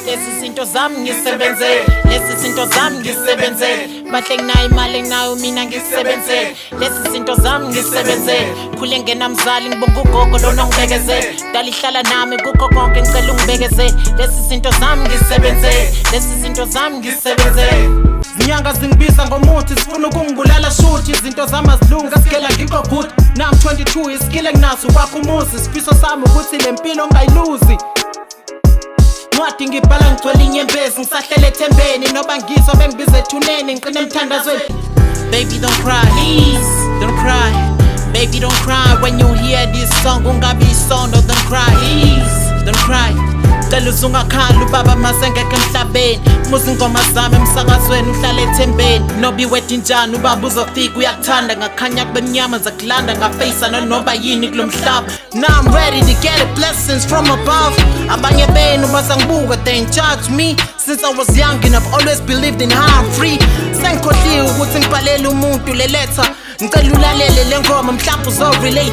lesi zinto zami ngisebenze, lesi zinto zami ngisebenze, bahle nginayo imali nginayo mina ngisebenze, lesi zinto zami ngisebenze, khule ngenamzali ngibonga ugogo lona ngibekeze, dalihlala nami kukho konke ngicela ungibekeze, lesi zinto zami ngisebenze, lesi zinto zami ngisebenze. Zinyanga zingibiza ngomuthi sifuna ukungibulala shuthi izinto zami azilunga sigela ngikho good. Now I'm 22 iskill enginaso kwakho umuzi sifiso sami ukuthi lempilo ngayiluzi. Ncwadi ngibhala ngigcwele inyembezi ngisahlele ethembeni noba ngizwa bengibiza ethuneni ngiqine emthandazweni. Baby don't cry, please don't cry. Baby don't cry when you hear this song ungabi isondo. Don't cry, please don't cry. Cela uzungakhala ubaba masengekho emhlabeni, muzi ingoma zami emsakazweni uhlale ethembeni. Nobi wet injani ubaba uzofika uyakuthanda ngakhanya kube mnyama zakulanda ngafeyisa noma yini kulomhlaba. Now I'm ready to get blessings from above. Abanye benu basangibuka they ain't judge me. Since I was young and I've always believed in how I'm free. Sengikhohliwe ukuthi ngibhalele umuntu le letter, ngicela ulalele le ngoma mhlawumbe uzorelate.